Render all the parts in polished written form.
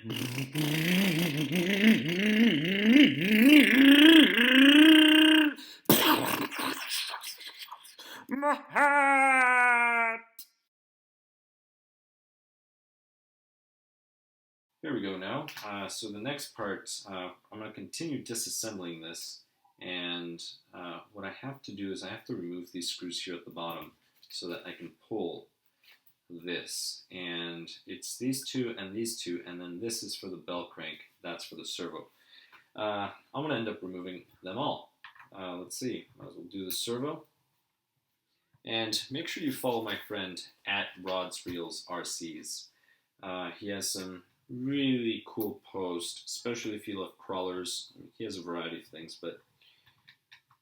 My hat! Here we go now. So the next part, I'm going to continue disassembling this, and what I have to do is I have to remove these screws here at the bottom so that I can pull this. And it's these two, and then this is for the bell crank, that's for the servo. I'm going to end up removing them all. Let's see, might as well do the servo. And make sure you follow my friend at Rods Reels RCs. He has some really cool posts, especially if you love crawlers. I mean, he has a variety of things, but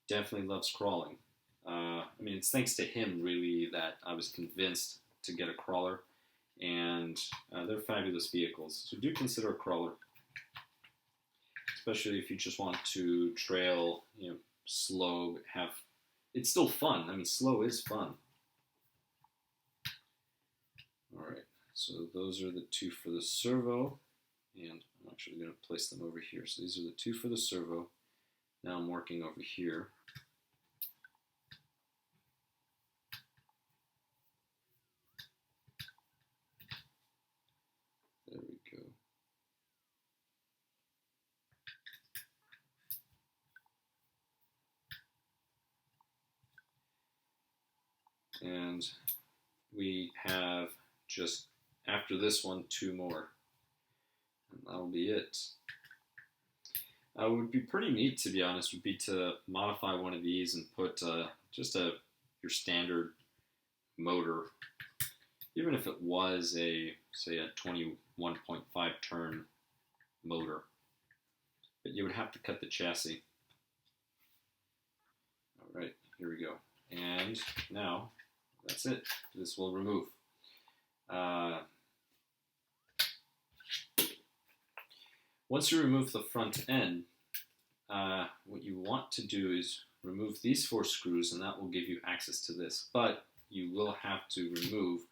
definitely loves crawling. I mean, it's thanks to him, really, that I was convinced to get a crawler, and they're fabulous vehicles. So do consider a crawler, especially if you just want to trail, slow, it's still fun. I mean, slow is fun. All right. So those are the two for the servo, and I'm actually going to place them over here. So these are the two for the servo. Now I'm working over here. There we go. And we have just, after this one, two more. And that'll be it. It would be pretty neat, to be honest, would be to modify one of these and put just your standard motor, even if it was say a 21.5 turn motor. But you would have to cut the chassis. All right, here we go. And now, that's it. This will remove. Once you remove the front end, what you want to do is remove these 4 screws, and that will give you access to this. But you will have to remove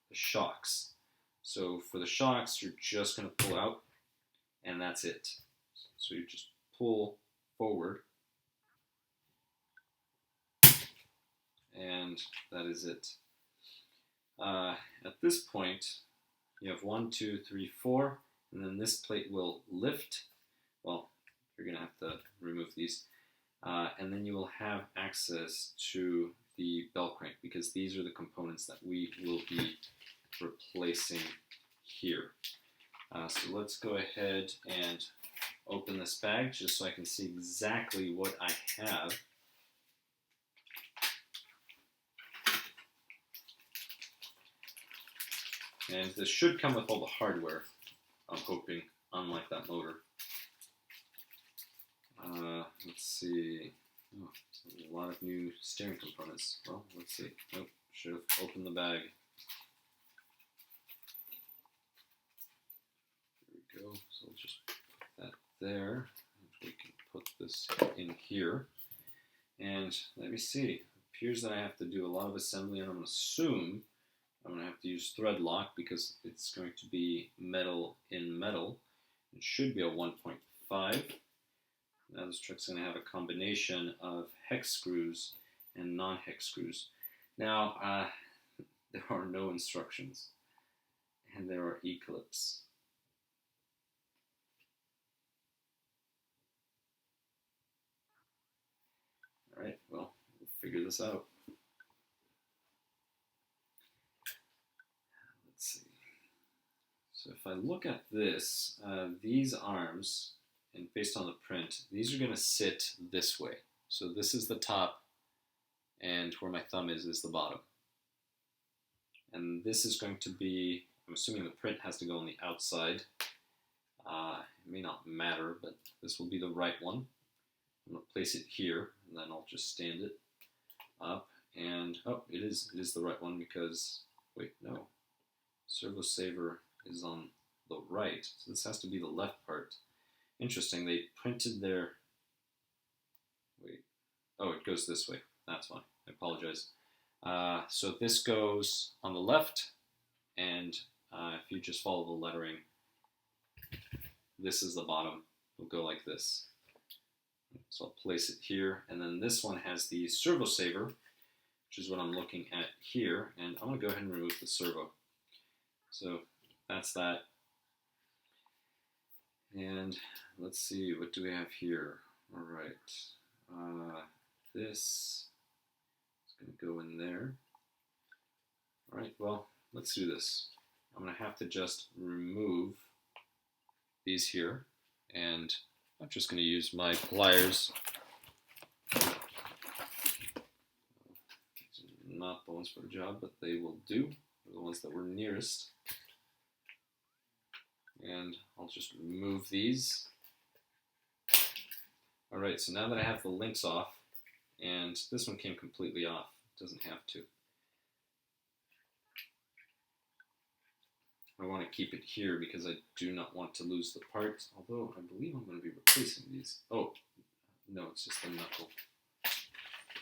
the shocks. So for the shocks, you're just going to pull out, and that's it. So you just pull forward, and that is it. At this point, you have 1, 2, 3, 4, and then this plate will lift. Well, you're going to have to remove these. And then you will have access to the bell crank, because these are the components that we will be replacing here. So let's go ahead and open this bag just so I can see exactly what I have. And this should come with all the hardware, I'm hoping, unlike that motor. Let's see. Oh, a lot of new steering components. Well, let's see. Nope, should have opened the bag. There we go. So we'll just put that there. We can put this in here. And let me see. It appears that I have to do a lot of assembly, and I'm going to assume I'm going to have to use thread lock because it's going to be metal in metal. It should be a 1.5. Now this truck's going to have a combination of hex screws and non-hex screws. Now, there are no instructions, and there are E-clips. Alright, well, we'll figure this out. Let's see. So if I look at this, these arms, and based on the print, these are going to sit this way. So this is the top, and where my thumb is the bottom. And this is going to be, I'm assuming the print has to go on the outside. It may not matter, but this will be the right one. I'm going to place it here, and then I'll just stand it up. And, oh, it is the right one because, wait, no. Servo saver is on the right, so this has to be the left part. Interesting, they printed their, wait, oh, it goes this way. That's fine, I apologize. So this goes on the left, and if you just follow the lettering, this is the bottom. It'll go like this. So I'll place it here, and then this one has the servo saver, which is what I'm looking at here, and I'm going to go ahead and remove the servo. So that's that. And let's see, what do we have here? All right, this is going to go in there. All right, well, let's do this. I'm going to have to just remove these here, and I'm just going to use my pliers. Not the ones for the job, but they will do. They're the ones that were nearest. And I'll just remove these. All right, so now that I have the links off, and this one came completely off, it doesn't have to. I want to keep it here because I do not want to lose the parts, although I believe I'm going to be replacing these. Oh, no, it's just the knuckle.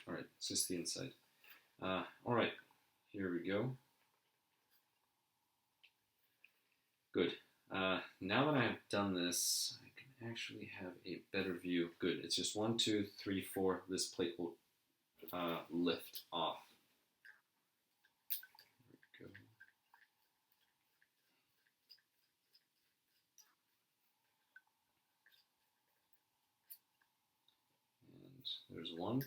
All right, it's just the inside. All right, here we go. Good. Now that I have done this, I can actually have a better view. Good. It's just 1, 2, 3, 4. This plate will lift off. There we go. And there's one.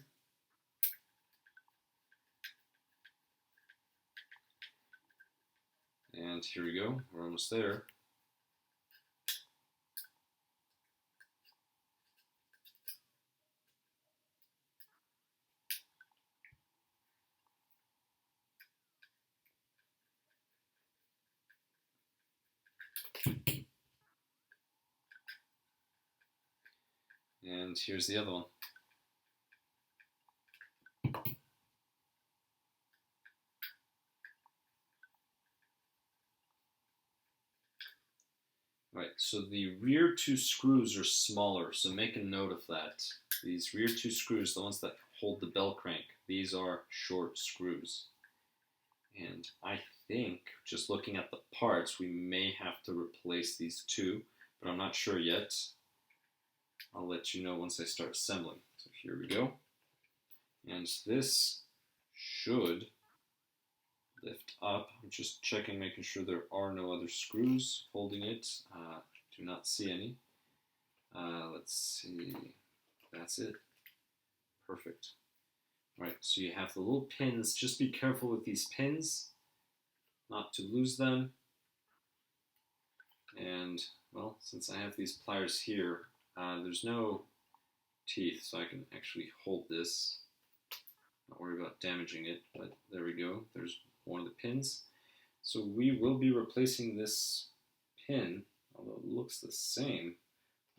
And here we go. We're almost there. And here's the other one. Right, so the rear 2 screws are smaller, so make a note of that. These rear 2 screws, the ones that hold the bell crank, these are short screws. And I think, just looking at the parts, we may have to replace these 2, but I'm not sure yet. I'll let you know once I start assembling. So here we go. And this should lift up. I'm just checking, making sure there are no other screws holding it. Do not see any. Let's see. That's it. Perfect. All right, so you have the little pins. Just be careful with these pins, not to lose them. And, well, since I have these pliers here, there's no teeth, so I can actually hold this. Not worry about damaging it, but there we go. There's one of the pins. So we will be replacing this pin, although it looks the same.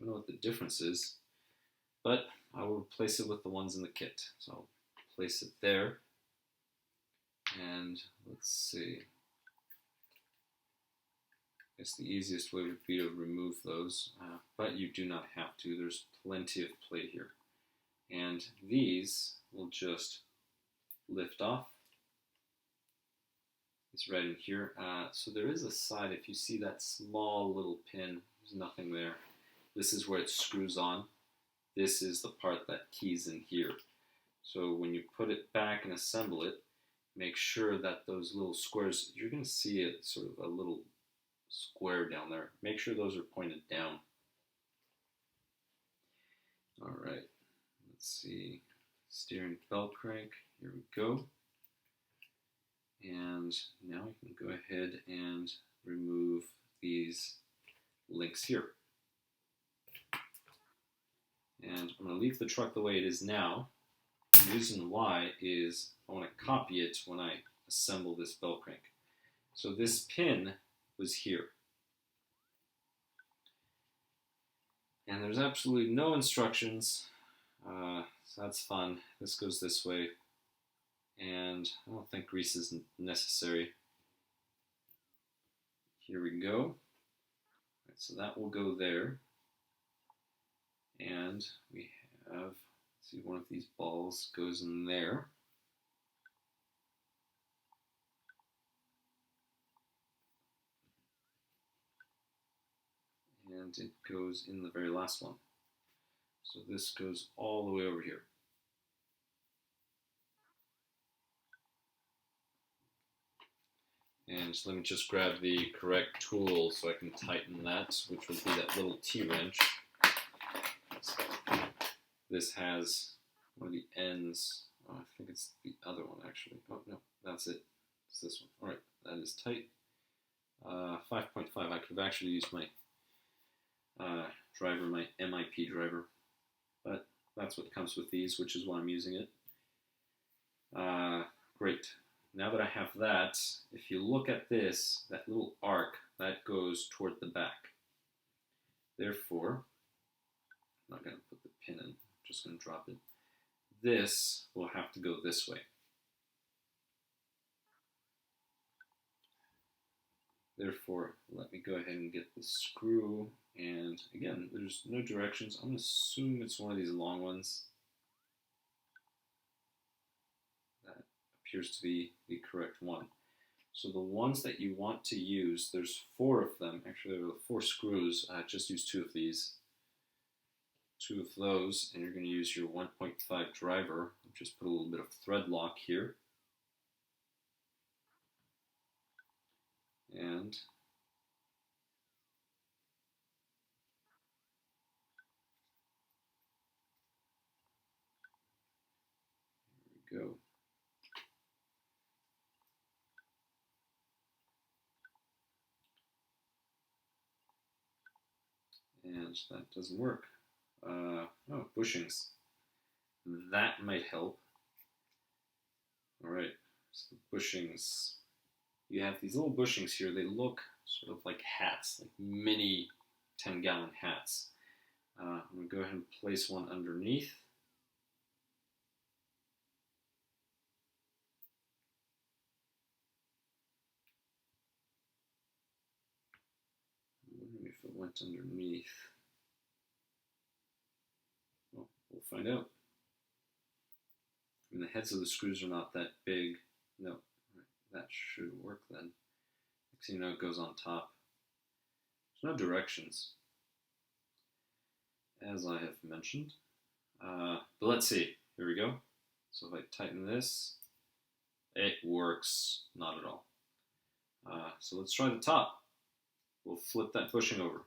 I don't know what the difference is, but I will replace it with the ones in the kit. So I'll place it there, and let's see. I guess the easiest way would be to remove those, but you do not have to. There's plenty of play here. And these will just lift off. It's right in here. So there is a side, if you see that small little pin, there's nothing there. This is where it screws on. This is the part that keys in here. So when you put it back and assemble it, make sure that those little squares, you're going to see it sort of a little square down there. Make sure those are pointed down. All right, let's see. Steering bell crank, here we go. And now we can go ahead and remove these links here. And I'm going to leave the truck the way it is now. The reason why is I want to copy it when I assemble this bell crank. So this pin was here. And there's absolutely no instructions, so that's fun. This goes this way, and I don't think grease is necessary. Here we go. Right, so that will go there, and we have, let's see, one of these balls goes in there. And and it goes in the very last one. So this goes all the way over here. And let me just grab the correct tool so I can tighten that, which would be that little T-wrench. This has one of the ends. Oh, I think it's the other one actually. Oh no, that's it. It's this one. All right, that is tight. 5.5. I could have actually used my driver, my MIP driver, but that's what comes with these, which is why I'm using it. Great. Now that I have that, if you look at this, that little arc, that goes toward the back. Therefore, I'm not going to put the pin in, I'm just going to drop it. This will have to go this way. Therefore, let me go ahead and get the screw, and again, there's no directions. I'm going to assume it's one of these long ones. That appears to be the correct one. So the ones that you want to use, there's 4 of them. Actually, there are 4 screws. Just use 2 of these. 2 of those, and you're going to use your 1.5 driver. Just put a little bit of thread lock here. And here we go. And that doesn't work. Oh, bushings. That might help. Alright, so the bushings. You have these little bushings here. They look sort of like hats, like mini 10-gallon hats. I'm going to go ahead and place one underneath. I'm wondering if it went underneath. Well, we'll find out. I mean, the heads of the screws are not that big. No, that should work then. Next thing you know, it goes on top. There's no directions, as I have mentioned. But let's see. Here we go. So if I tighten this, it works not at all. So let's try the top. We'll flip that bushing over.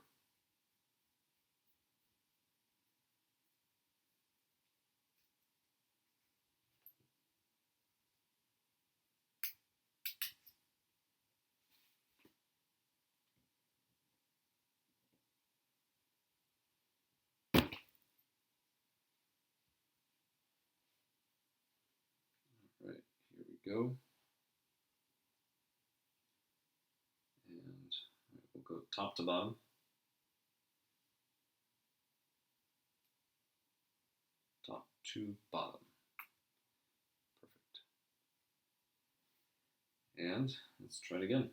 All right, here we go. And we'll go top to bottom. Top to bottom. Perfect. And let's try it again.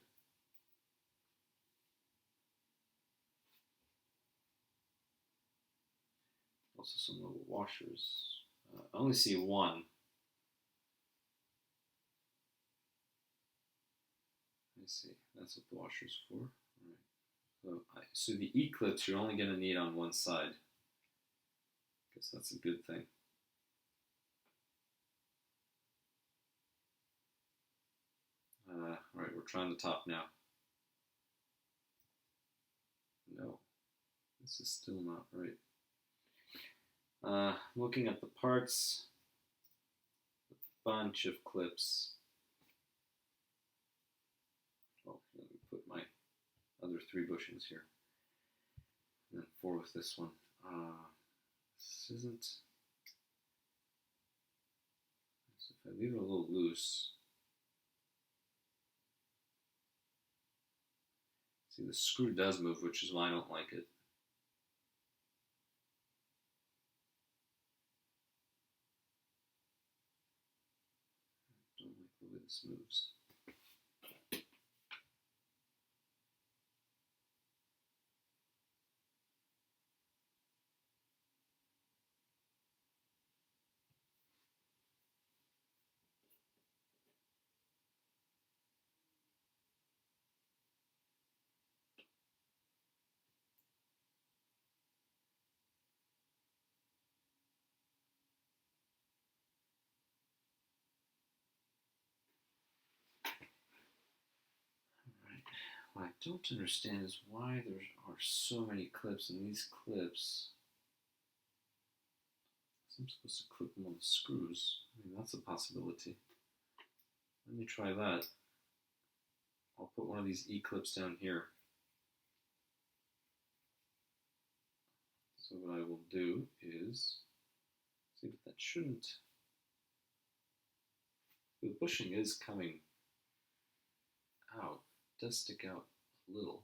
Also some little washers. I only see one. Let me see. That's what the washer's for. All right. So the E-clips you're only going to need on one side. Guess that's a good thing. All right, we're trying the top now. No, this is still not right. Looking at the parts, a bunch of clips. Oh, let me put my other 3 bushings here. And then 4 with this one. This isn't. So if I leave it a little loose. See, the screw does move, which is why I don't like it. I don't like the way this moves. what I don't understand is why there are so many clips, and these clips, I'm supposed to clip them on the screws. I mean, that's a possibility. Let me try that. I'll put one of these E-clips down here. So what I will do is, see, but that shouldn't, the bushing is coming out. It does stick out a little.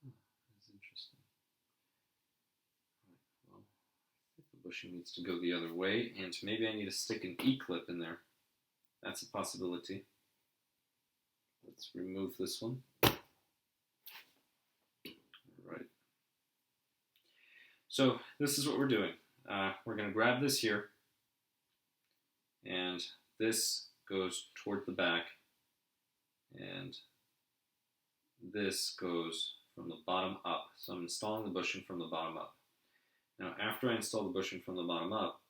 That's interesting. All right, well, I think the bushing needs to go the other way, and maybe I need to stick an E-clip in there. That's a possibility. Let's remove this one. All right. So this is what we're doing. We're going to grab this here, and this goes toward the back, and this goes from the bottom up. So I'm installing the bushing from the bottom up. Now, after I install the bushing from the bottom up,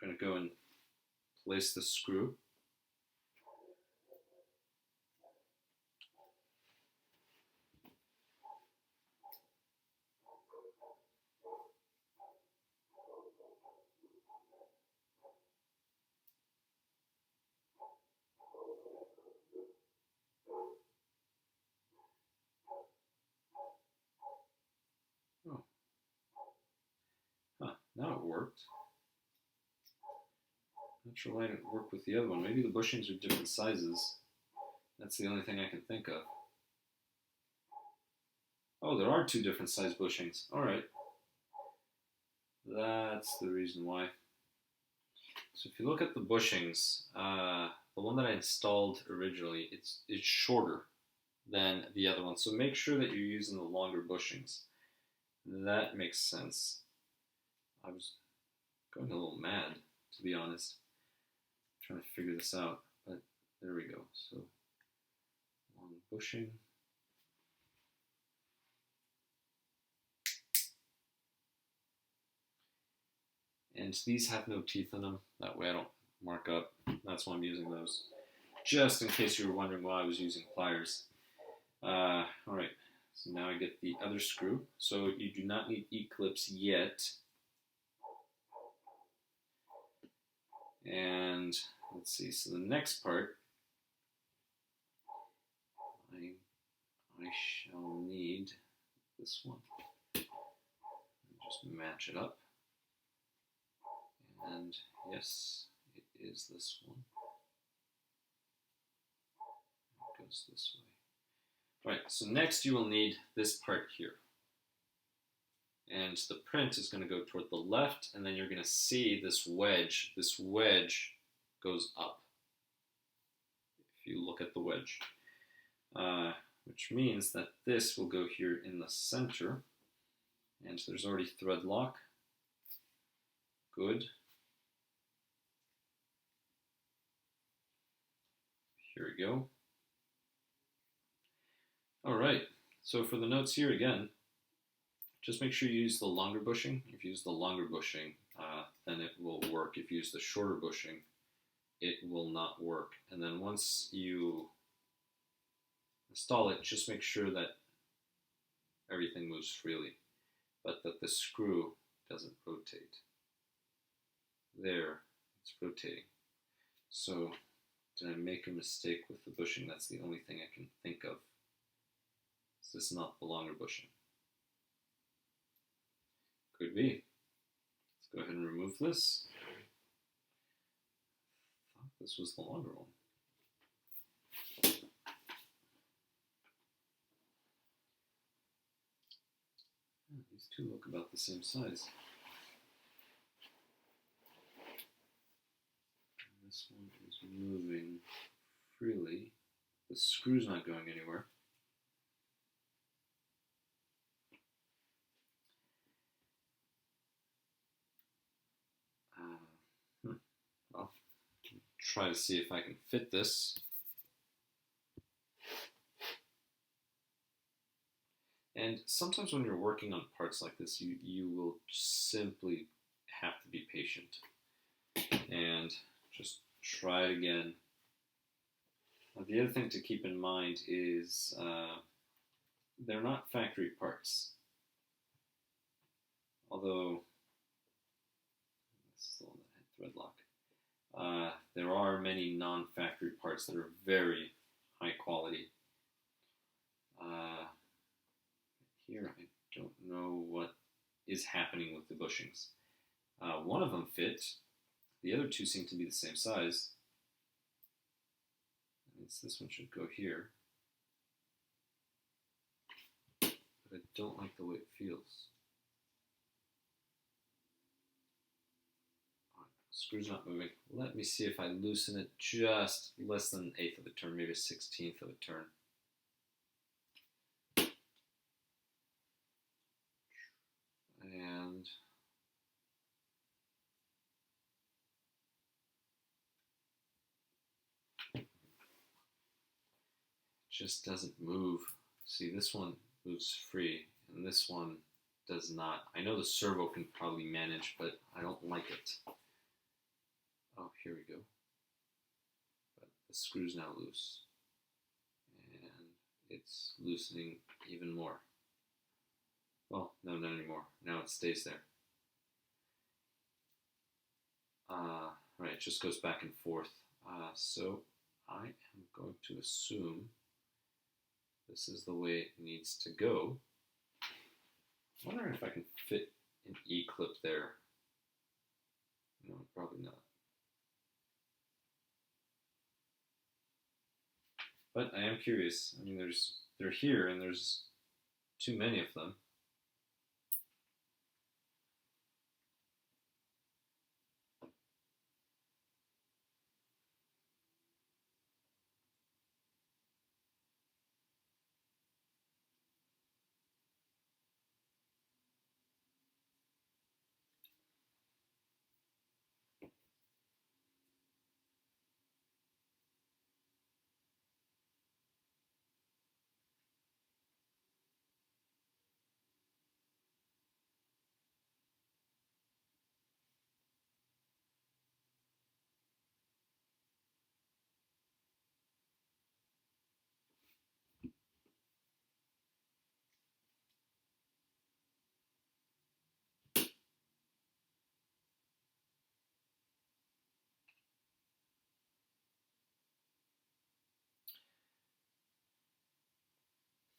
I'm going to go and place the screw. Oh. Huh, now it worked. Not sure why it didn't work with the other one. Maybe the bushings are different sizes. That's the only thing I can think of. Oh, there are two different size bushings. All right. That's the reason why. So if you look at the bushings, the one that I installed originally, it's shorter than the other one. So make sure that you're using the longer bushings. That makes sense. I was going a little mad, to be honest, trying to figure this out, but there we go. So long bushing. And these have no teeth in them. That way I don't mark up. That's why I'm using those. Just in case you were wondering why I was using pliers. All right, so now I get the other screw. So you do not need E-clips yet. And let's see, so the next part, I shall need this one. Just match it up. And yes, it is this one. It goes this way. All right, so next you will need this part here. And the print is going to go toward the left, and then you're going to see this wedge. This wedge goes up, if you look at the wedge. Which means that this will go here in the center. And there's already thread lock. Good. Here we go. All right, so for the notes here again, just make sure you use the longer bushing. If you use the longer bushing, then it will work. If you use the shorter bushing, it will not work. And then once you install it, just make sure that everything moves freely, but that the screw doesn't rotate. There, it's rotating. So, did I make a mistake with the bushing? That's the only thing I can think of. Is this not the longer bushing? Could be. Let's go ahead and remove this. I thought this was the longer one. These two look about the same size. And this one is moving freely. The screw's not going anywhere. Well, try to see if I can fit this. And sometimes when you're working on parts like this, you will simply have to be patient and just try it again. Now, the other thing to keep in mind is they're not factory parts. Although, this is the one that had thread lock. There are many non-factory parts that are very high quality. Here, I don't know what is happening with the bushings. One of them fit. The other two seem to be the same size. This one should go here. But I don't like the way it feels. Screw's not moving. Let me see if I loosen it just less than an eighth of a turn, maybe a 16th of a turn. And it just doesn't move. See, this one moves free, and this one does not. I know the servo can probably manage, but I don't like it. Oh, here we go. But the screw's now loose. And it's loosening even more. Well, no, not anymore. Now it stays there. Right, it just goes back and forth. So I am going to assume this is the way it needs to go. I'm wondering if I can fit an E-clip there. No, probably not. But I am curious. I mean, they're here, and there's too many of them.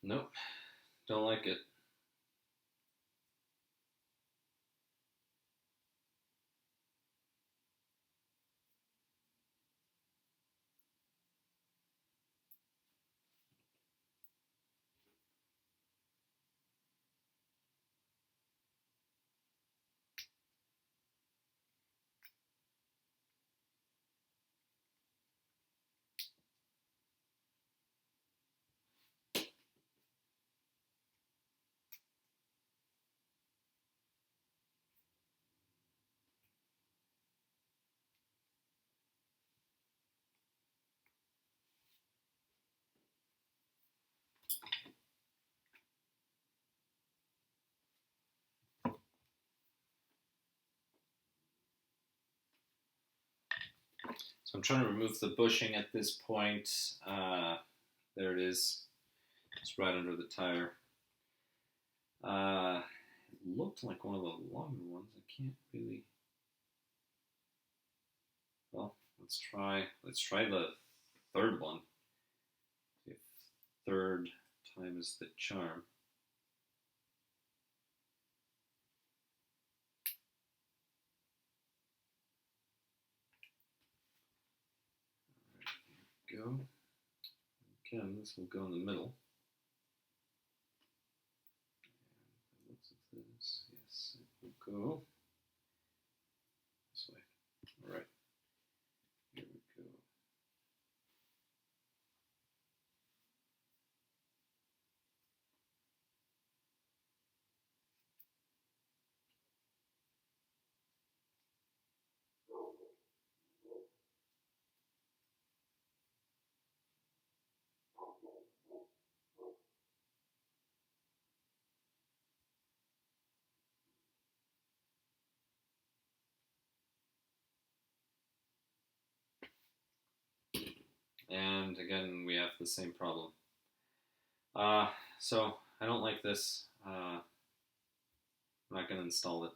Nope, don't like it. So I'm trying to remove the bushing at this point. There it is. It's right under the tire. It looked like one of the longer ones. I can't really. Well, let's try the third one. If third time is the charm. Go. Again, this will go in the middle. And the looks of this, yes, it will go this way. All right, here we go. and again we have the same problem. So I don't like this. I'm not going to install it.